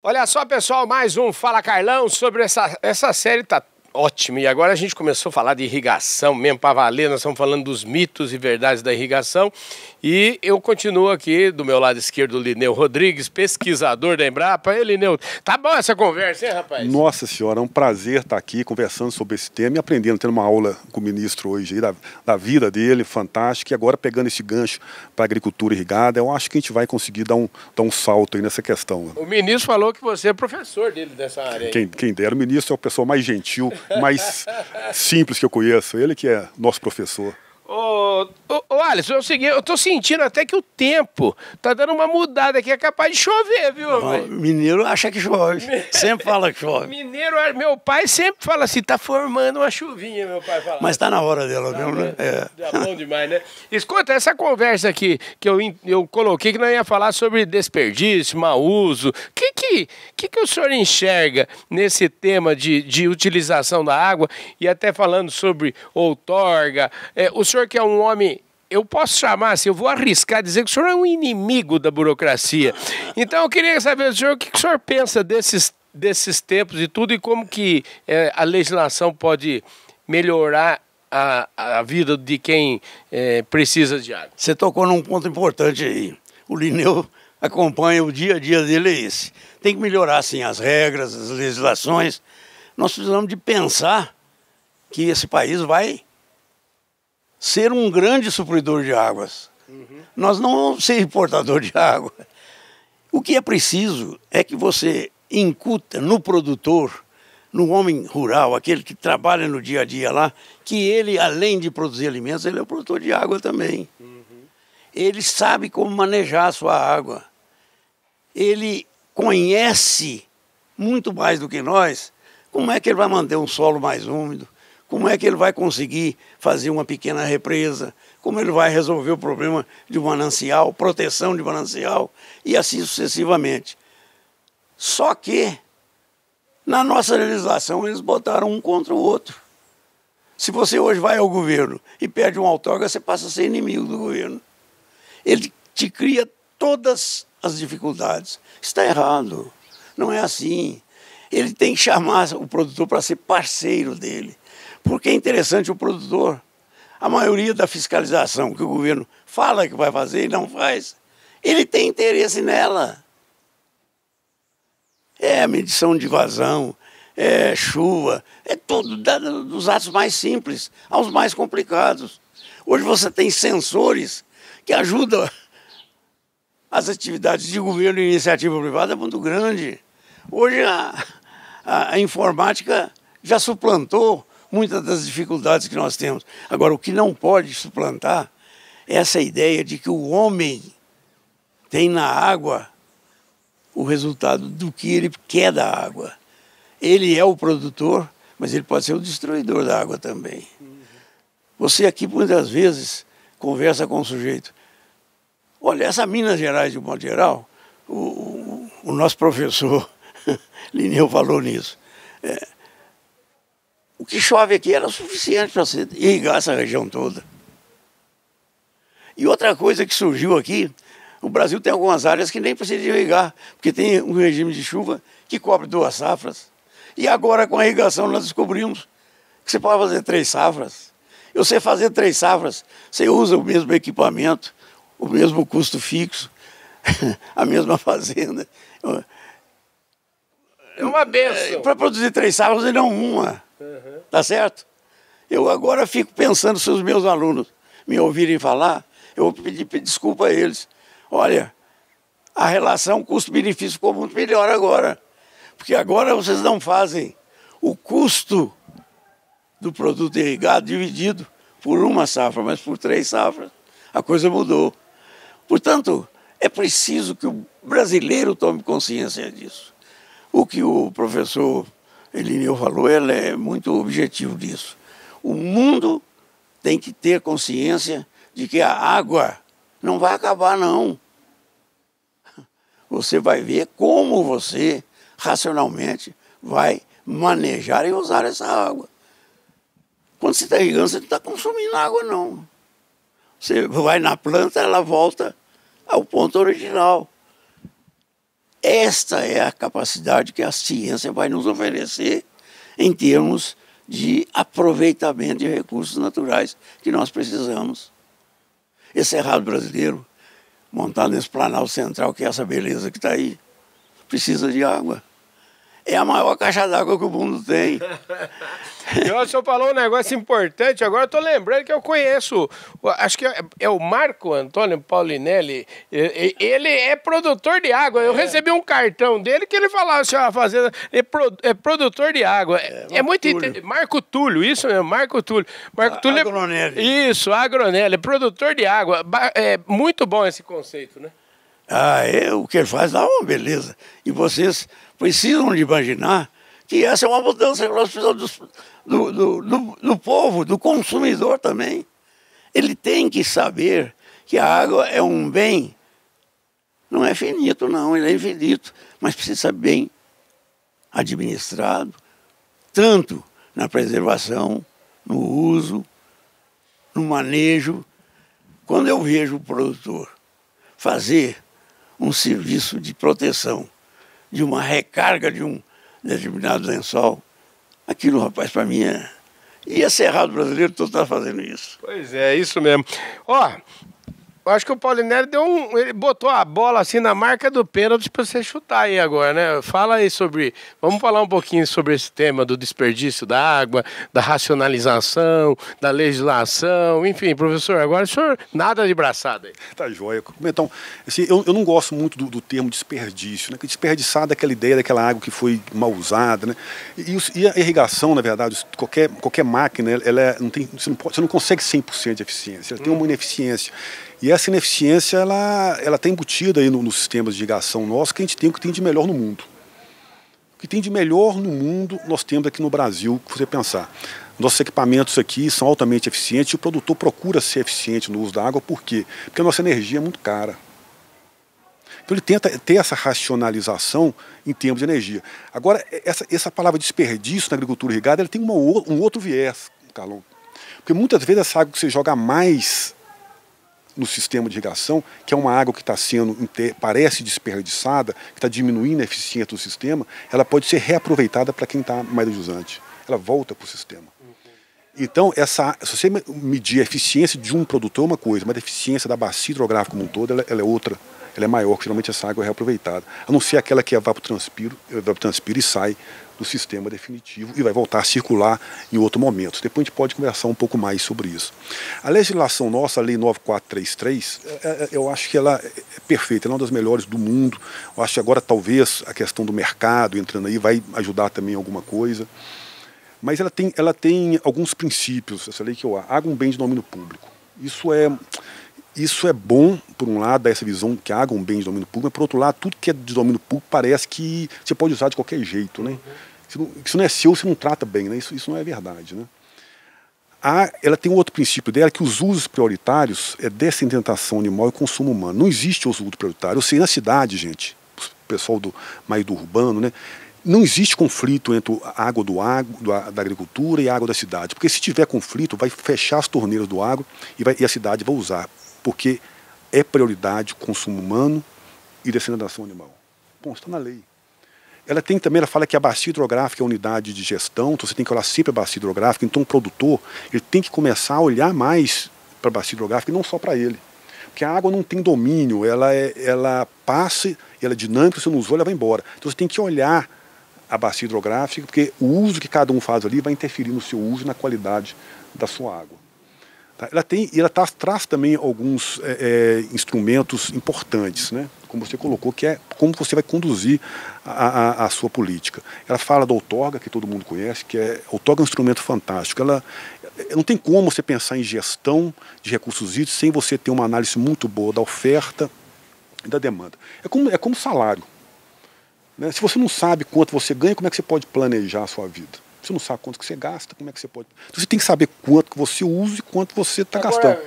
Olha só, pessoal, mais um Fala Carlão sobre essa série tá ótima. E agora a gente começou a falar de irrigação mesmo para valer. Nós estamos falando dos mitos e verdades da irrigação. E eu continuo aqui do meu lado esquerdo, o Lineu Rodrigues, pesquisador da Embrapa. E Lineu, tá bom essa conversa, hein, rapaz? Nossa senhora, é um prazer estar aqui conversando sobre esse tema e aprendendo, tendo uma aula com o ministro hoje aí, da vida dele, fantástico. E agora pegando esse gancho para a agricultura irrigada, eu acho que a gente vai conseguir dar um salto aí nessa questão. O ministro falou que você é professor dele dessa área. Quem dera, o ministro é a pessoa mais gentil, mais simples que eu conheço. Ele que é nosso professor. Ô Alisson, é o seguinte, eu tô sentindo até que o tempo tá dando uma mudada aqui, é capaz de chover, viu? Mineiro acha que chove, sempre fala que chove. Mineiro, meu pai sempre fala assim, tá formando uma chuvinha, meu pai fala. Mas tá na hora dela mesmo, né? É bom demais, né? Escuta, essa conversa aqui que eu coloquei que nós ia falar sobre desperdício, mau uso, o que o senhor enxerga nesse tema de utilização da água e até falando sobre outorga, o senhor que é um homem, eu posso chamar assim, eu vou arriscar dizer que o senhor é um inimigo da burocracia. Então eu queria saber do senhor o que o senhor pensa desses tempos e tudo e como que a legislação pode melhorar a vida de quem precisa de água. Você tocou num ponto importante aí. O Lineu acompanha o dia a dia dele, é esse. Tem que melhorar, sim, as regras, as legislações. Nós precisamos de pensar que esse país vai ser um grande supridor de águas. Nós não vamos ser importador de água. O que é preciso é que você incuta no produtor, no homem rural, aquele que trabalha no dia a dia lá, que ele, além de produzir alimentos, ele é o produtor de água também. Ele sabe como manejar a sua água. Ele conhece muito mais do que nós como é que ele vai manter um solo mais úmido, como é que ele vai conseguir fazer uma pequena represa, como ele vai resolver o problema de um manancial, proteção de manancial e assim sucessivamente. Só que, na nossa legislação, eles botaram um contra o outro. Se você hoje vai ao governo e pede uma outorga, você passa a ser inimigo do governo. Ele te cria todas as dificuldades. Está errado, não é assim. Ele tem que chamar o produtor para ser parceiro dele. Porque é interessante o produtor. A maioria da fiscalização que o governo fala que vai fazer e não faz, ele tem interesse nela. É medição de vazão, é chuva, é tudo, dos atos mais simples aos mais complicados. Hoje você tem sensores que ajudam as atividades de governo e iniciativa privada, é muito grande. Hoje a informática já suplantou muitas das dificuldades que nós temos. Agora, o que não pode suplantar é essa ideia de que o homem tem na água o resultado do que ele quer da água. Ele é o produtor, mas ele pode ser o destruidor da água também. Você aqui, muitas vezes, conversa com um sujeito. Olha, essa Minas Gerais, de um modo geral, o nosso professor Lineu falou nisso. O que chove aqui era suficiente para você irrigar essa região toda. E outra coisa que surgiu aqui, o Brasil tem algumas áreas que nem precisa de irrigar, porque tem um regime de chuva que cobre 2 safras. E agora com a irrigação nós descobrimos que você pode fazer 3 safras. E você fazer 3 safras, você usa o mesmo equipamento, o mesmo custo fixo, a mesma fazenda. É uma benção. Para produzir 3 safras e não uma. Tá certo? Eu agora fico pensando, se os meus alunos me ouvirem falar, eu vou pedir desculpa a eles. Olha, a relação custo-benefício ficou muito melhor agora. Porque agora vocês não fazem o custo do produto irrigado dividido por 1 safra, mas por 3 safras. A coisa mudou. Portanto, é preciso que o brasileiro tome consciência disso. O que o professor Lineu falou, ele é muito objetivo disso. O mundo tem que ter consciência de que a água não vai acabar, não. Você vai ver como você, racionalmente, vai manejar e usar essa água. Quando você está irrigando, você não está consumindo água, não. Você vai na planta, ela volta ao ponto original. Esta é a capacidade que a ciência vai nos oferecer em termos de aproveitamento de recursos naturais que nós precisamos. Esse Cerrado brasileiro, montado nesse Planalto Central, que é essa beleza que está aí, precisa de água. É a maior caixa d'água que o mundo tem. E o senhor falou um negócio importante, agora eu estou lembrando que eu conheço, acho que é o Marco Antônio Paulinelli, ele é produtor de água, eu recebi um cartão dele que ele falava assim, a fazenda é produtor de água, é muito Marco Túlio, isso mesmo, Marco Túlio. Marco Túlio Agronelli. Isso, Agronelli, produtor de água, é muito bom esse conceito, né? O que ele faz dá uma beleza. E vocês precisam de imaginar que essa é uma mudança que nós precisamos do povo, do consumidor também. Ele tem que saber que a água é um bem, não é finito não, ele é infinito, mas precisa ser bem administrado, tanto na preservação, no uso, no manejo. Quando eu vejo o produtor fazer um serviço de proteção, de uma recarga de um determinado lençol, aquilo, rapaz, para mim é... E a Cerrado brasileiro todo está fazendo isso. Pois é, isso mesmo. Ó, eu acho que o Paulinelli ele botou a bola assim na marca do pênalti para você chutar aí agora, né? Fala aí sobre... Vamos falar um pouquinho sobre esse tema do desperdício da água, da racionalização, da legislação, enfim, professor, agora o senhor nada de braçada aí. Tá joia. Então, assim, eu não gosto muito do termo desperdício, né? Que desperdiçada é aquela ideia daquela água que foi mal usada, né? E a irrigação, na verdade, qualquer máquina, você não consegue 100% de eficiência, ela tem uma ineficiência. E essa ineficiência, ela está embutida aí nos sistemas de irrigação nossos, que a gente tem o que tem de melhor no mundo. O que tem de melhor no mundo nós temos aqui no Brasil, que você pensar. Nossos equipamentos aqui são altamente eficientes e o produtor procura ser eficiente no uso da água, por quê? Porque a nossa energia é muito cara. Então ele tenta ter essa racionalização em termos de energia. Agora, essa palavra desperdício na agricultura irrigada, ela tem um outro viés, Carlão. Porque muitas vezes essa água que você joga mais no sistema de irrigação, que é uma água que está sendo, parece desperdiçada, que está diminuindo a eficiência do sistema, ela pode ser reaproveitada para quem está mais jusante. Ela volta para o sistema. Então, se você medir a eficiência de um produtor é uma coisa, mas a eficiência da bacia hidrográfica como um todo, ela é outra. Ela é maior, porque geralmente essa água é reaproveitada. A não ser aquela que evapotranspira e sai do sistema definitivo e vai voltar a circular em outro momento. Depois a gente pode conversar um pouco mais sobre isso. A legislação nossa, a Lei 9433, eu acho que ela é perfeita, ela é uma das melhores do mundo. Eu acho que agora talvez a questão do mercado entrando aí vai ajudar também em alguma coisa. Mas ela tem alguns princípios, essa lei que água é um bem de domínio público. Isso é bom, por um lado, essa visão que a água é um bem de domínio público, mas por outro lado, tudo que é de domínio público parece que você pode usar de qualquer jeito, né? Se não é seu, você não trata bem, né? Isso não é verdade, né? Ela tem um outro princípio dela, que os usos prioritários é dessedentação animal e consumo humano. Não existe uso prioritário. Eu sei, na cidade, gente, o pessoal mais do urbano, né? Não existe conflito entre a água da agricultura e a água da cidade. Porque se tiver conflito, vai fechar as torneiras do agro e a cidade vai usar. Porque é prioridade consumo humano e dessedentação animal. Bom, está na lei. Ela fala que a bacia hidrográfica é a unidade de gestão, então você tem que olhar sempre a bacia hidrográfica, então o produtor ele tem que começar a olhar mais para a bacia hidrográfica e não só para ele. Porque a água não tem domínio, ela passa, ela é dinâmica, você não usou, ela vai embora. Então você tem que olhar a bacia hidrográfica, porque o uso que cada um faz ali vai interferir no seu uso e na qualidade da sua água. Ela traz também alguns instrumentos importantes, né? Como você colocou, que é como você vai conduzir a sua política. Ela fala da outorga, que todo mundo conhece, que a outorga é um instrumento fantástico. Não tem como você pensar em gestão de recursos hídricos sem você ter uma análise muito boa da oferta e da demanda. É como salário. Né? Se você não sabe quanto você ganha, como é que você pode planejar a sua vida? Você não sabe quanto que você gasta, como é que você pode... Então você tem que saber quanto que você usa e quanto você está gastando.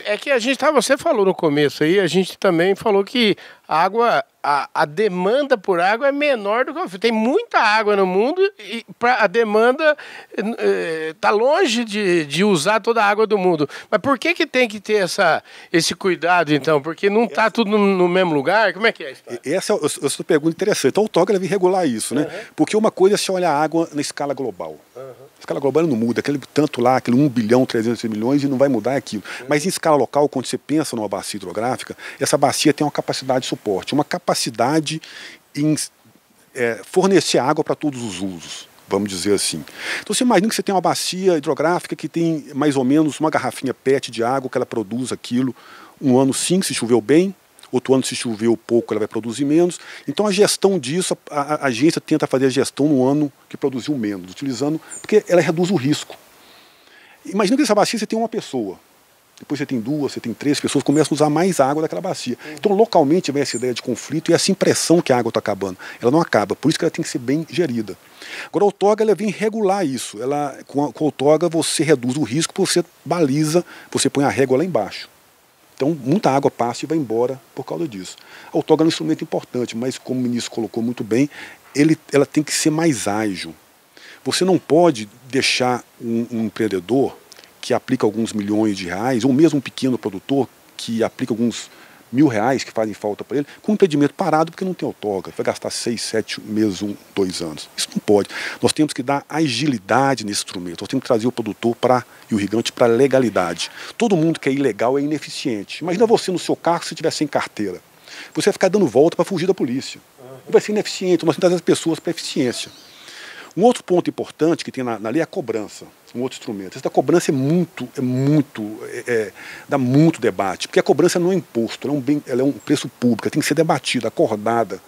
É que você falou no começo aí, a gente também falou que a a demanda por água é menor do que a oferta. Tem muita água no mundo e a demanda está longe de usar toda a água do mundo. Mas por que tem que ter esse cuidado, então? Porque não está tudo no mesmo lugar? Como é que é isso? Essa é uma pergunta interessante. Então, o TOG deve regular isso, né? Porque uma coisa é você olhar a água na escala global. A escala global não muda, aquele 1 bilhão 300 milhões e não vai mudar aquilo. Mas em escala local, quando você pensa numa bacia hidrográfica, essa bacia tem uma capacidade de suporte, uma capacidade em fornecer água para todos os usos, vamos dizer assim. Então você imagina que você tem uma bacia hidrográfica que tem mais ou menos uma garrafinha PET de água, que ela produz aquilo um ano sim, se choveu bem, outro ano se choveu pouco ela vai produzir menos. Então a gestão disso, a agência tenta fazer a gestão no ano que produziu menos, utilizando, porque ela reduz o risco. Imagina que nessa bacia você tem uma pessoa, depois você tem 2, você tem 3 pessoas, começam a usar mais água daquela bacia. Então localmente vem essa ideia de conflito e essa impressão que a água está acabando. Ela não acaba, por isso que ela tem que ser bem gerida. Agora a outorga ela vem regular isso. Com a outorga você reduz o risco, você baliza, você põe a régua lá embaixo. Então, muita água passa e vai embora por causa disso. A outorga é um instrumento importante, mas como o ministro colocou muito bem, ela tem que ser mais ágil. Você não pode deixar um empreendedor que aplica alguns milhões de reais, ou mesmo um pequeno produtor que aplica alguns R$1.000 que fazem falta para ele, com um empreendimento parado porque não tem outorga. Vai gastar 6, 7 meses, 2 anos. Isso não pode. Nós temos que dar agilidade nesse instrumento. Nós temos que trazer o produtor e o irrigante para a legalidade. Todo mundo que é ilegal é ineficiente. Imagina você no seu carro se estiver sem carteira. Você vai ficar dando volta para fugir da polícia. Vai ser ineficiente. Nós temos que trazer as pessoas para a eficiência. Um outro ponto importante que tem na lei é a cobrança, um outro instrumento. Essa cobrança dá muito debate, porque a cobrança não é imposto, ela é um preço público, tem que ser debatida, acordada.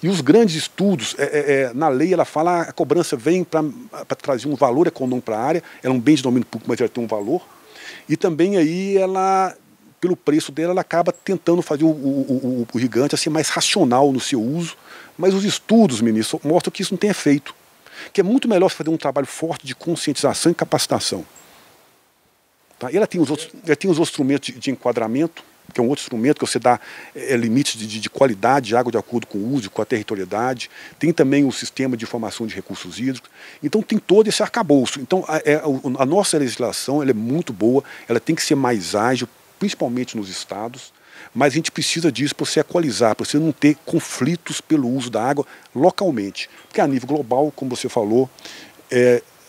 E os grandes estudos, na lei ela fala a cobrança vem para trazer um valor econômico para a área, ela é um bem de domínio público, mas ela tem um valor. E também aí ela, pelo preço dela, ela acaba tentando fazer o irrigante ser mais racional no seu uso, mas os estudos, ministro, mostram que isso não tem efeito. Que é muito melhor fazer um trabalho forte de conscientização e capacitação. Tá? E ela tem os outros instrumentos de enquadramento, que é um outro instrumento que você dá limites de qualidade de água de acordo com o uso, com a territorialidade. Tem também o sistema de informação de recursos hídricos. Então tem todo esse arcabouço. Então a nossa legislação ela é muito boa, ela tem que ser mais ágil, principalmente nos estados. Mas a gente precisa disso para você equalizar, para você não ter conflitos pelo uso da água localmente. Porque a nível global, como você falou,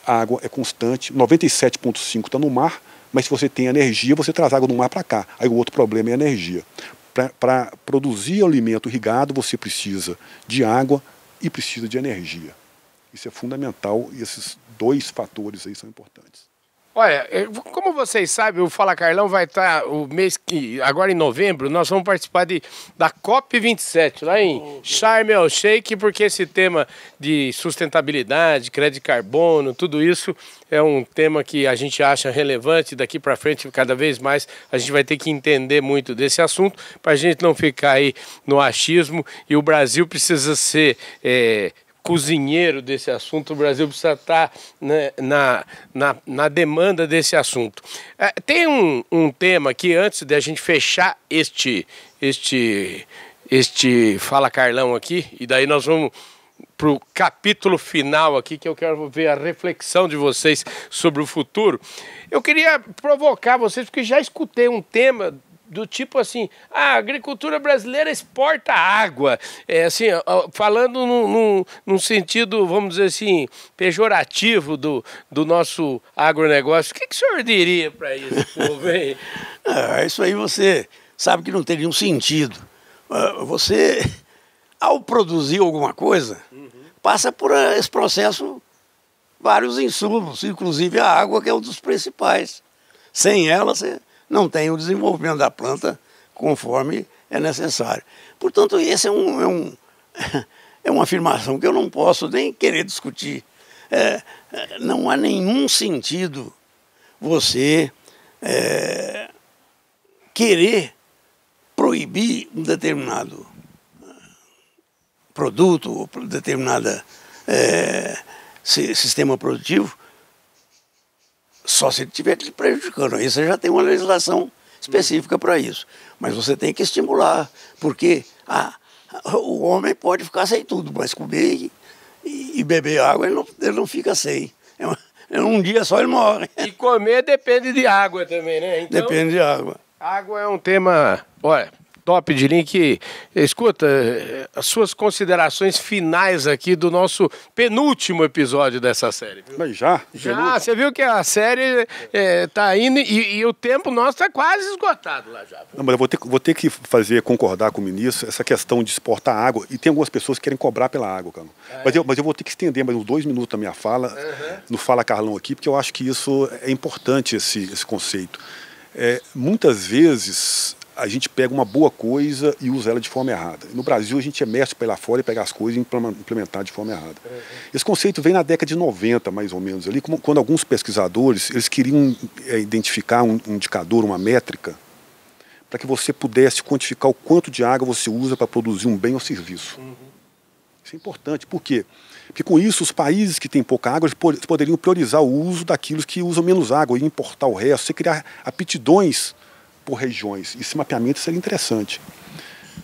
a água é constante, 97,5% está no mar, mas se você tem energia, você traz água do mar para cá. Aí o outro problema é a energia. Para produzir alimento irrigado, você precisa de água e precisa de energia. Isso é fundamental e esses 2 fatores aí são importantes. Olha, como vocês sabem, o Fala Carlão vai estar agora em novembro, nós vamos participar da COP27, lá em Sharm el Sheikh, porque esse tema de sustentabilidade, crédito de carbono, tudo isso é um tema que a gente acha relevante. Daqui para frente, cada vez mais, a gente vai ter que entender muito desse assunto para a gente não ficar aí no achismo, e o Brasil precisa ser cozinheiro desse assunto, o Brasil precisa estar, né, na demanda desse assunto. Tem um tema que antes de a gente fechar este Fala Carlão aqui, e daí nós vamos para o capítulo final aqui, que eu quero ver a reflexão de vocês sobre o futuro. Eu queria provocar vocês, porque já escutei um tema do tipo assim, a agricultura brasileira exporta água, assim, falando num sentido, vamos dizer assim, pejorativo do nosso agronegócio. O que o senhor diria para isso, povo, hein? Isso aí você sabe que não tem nenhum sentido. Você, ao produzir alguma coisa, passa por esse processo vários insumos, inclusive a água, que é um dos principais. Sem ela, você não tem o desenvolvimento da planta conforme é necessário. Portanto, esse é uma afirmação que eu não posso nem querer discutir. Não há nenhum sentido você querer proibir um determinado produto ou determinado sistema produtivo só se ele estiver te prejudicando. Aí você já tem uma legislação específica para isso. Mas você tem que estimular, porque O homem pode ficar sem tudo, mas comer e beber água ele não fica sem. Um dia só ele morre. E comer depende de água também, né? Então, depende de água. Água é um tema, olha, top de link. Escuta, as suas considerações finais aqui do nosso penúltimo episódio dessa série. Viu? Mas já? Já, você viu que a série tá indo e o tempo nosso tá quase esgotado lá já. Não, mas eu vou ter que concordar com o ministro, essa questão de exportar água, e tem algumas pessoas que querem cobrar pela água, cara. Mas eu vou ter que estender mais uns 2 minutos da minha fala, no Fala Carlão aqui, porque eu acho que isso é importante, esse conceito. Muitas vezes a gente pega uma boa coisa e usa ela de forma errada. No Brasil a gente é mestre para ir lá fora e pegar as coisas e implementar de forma errada. Esse conceito vem na década de 90, mais ou menos, ali, quando alguns pesquisadores eles queriam identificar um indicador, uma métrica, para que você pudesse quantificar o quanto de água você usa para produzir um bem ou serviço. Isso é importante. Por quê? Porque com isso os países que têm pouca água eles poderiam priorizar o uso daqueles que usam menos água e importar o resto, você criar aptidões por regiões. Esse mapeamento seria interessante.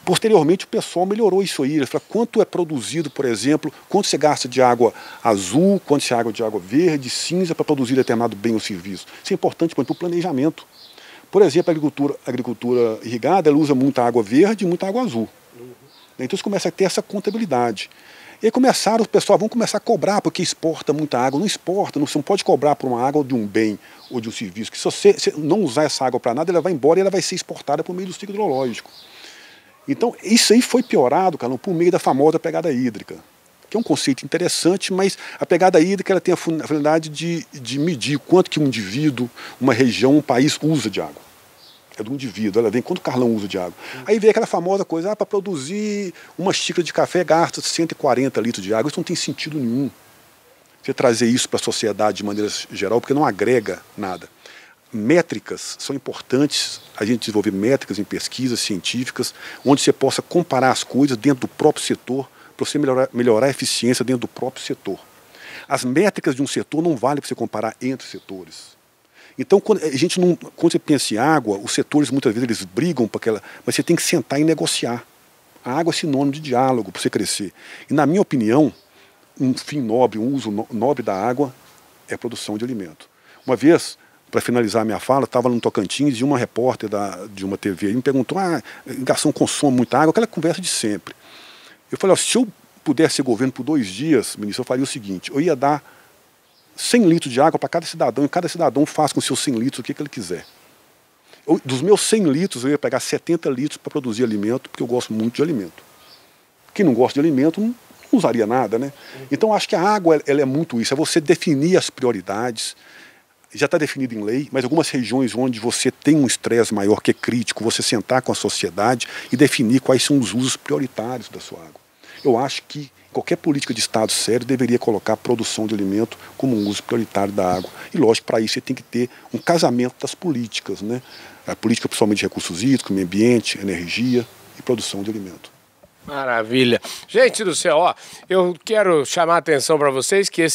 Posteriormente, o pessoal melhorou isso aí. Ele falou quanto é produzido, por exemplo, quanto você gasta de água azul, quanto você gasta de água verde, cinza, para produzir determinado bem ou serviço. Isso é importante para o planejamento. Por exemplo, a agricultura irrigada ela usa muita água verde e muita água azul. Então, você começa a ter essa contabilidade. E aí o pessoal vão começar a cobrar porque exporta muita água. Não exporta, você não pode cobrar por uma água de um bem ou de um serviço. Que se você não usar essa água para nada, ela vai embora e ela vai ser exportada por meio do ciclo hidrológico. Então, isso aí foi piorado, Carlão, por meio da famosa pegada hídrica, que é um conceito interessante, mas a pegada hídrica ela tem a finalidade de medir quanto que um indivíduo, uma região, um país usa de água. É do indivíduo, ela vem quanto o Carlão usa de água. Aí vem aquela famosa coisa, para produzir uma xícara de café gasta 140 litros de água. Isso não tem sentido nenhum. Você trazer isso para a sociedade de maneira geral, porque não agrega nada. Métricas são importantes, a gente desenvolver métricas em pesquisas científicas, onde você possa comparar as coisas dentro do próprio setor, para você melhorar a eficiência dentro do próprio setor. As métricas de um setor não valem para você comparar entre setores. Então, quando você pensa em água, os setores muitas vezes eles brigam para aquela, mas você tem que sentar e negociar. A água é sinônimo de diálogo para você crescer. E na minha opinião, um fim nobre, um uso nobre da água é a produção de alimento. Uma vez, para finalizar a minha fala, estava no Tocantins e uma repórter de uma TV me perguntou: Garção consome muita água, aquela conversa de sempre. Eu falei: se eu pudesse ser governo por 2 dias, ministro, eu faria o seguinte: eu ia dar 100 litros de água para cada cidadão, e cada cidadão faz com seus 100 litros o que ele quiser. Dos meus 100 litros, eu ia pegar 70 litros para produzir alimento, porque eu gosto muito de alimento. Quem não gosta de alimento não usaria nada, né? Então, acho que a água ela é muito isso, é você definir as prioridades. Já está definido em lei, mas algumas regiões onde você tem um estresse maior, que é crítico, você sentar com a sociedade e definir quais são os usos prioritários da sua água. Eu acho que qualquer política de Estado sério deveria colocar a produção de alimento como um uso prioritário da água. E, lógico, para isso você tem que ter um casamento das políticas, né? A política principalmente de recursos hídricos, meio ambiente, energia e produção de alimento. Maravilha. Gente do céu, ó, eu quero chamar a atenção para vocês que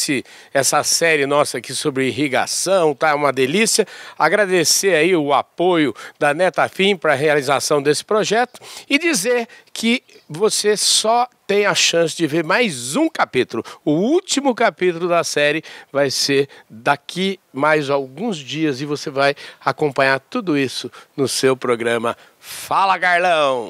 essa série nossa aqui sobre irrigação tá uma delícia. Agradecer aí o apoio da Netafim para a realização desse projeto e dizer que você só tem a chance de ver mais um capítulo. O último capítulo da série vai ser daqui mais alguns dias e você vai acompanhar tudo isso no seu programa Fala Carlão.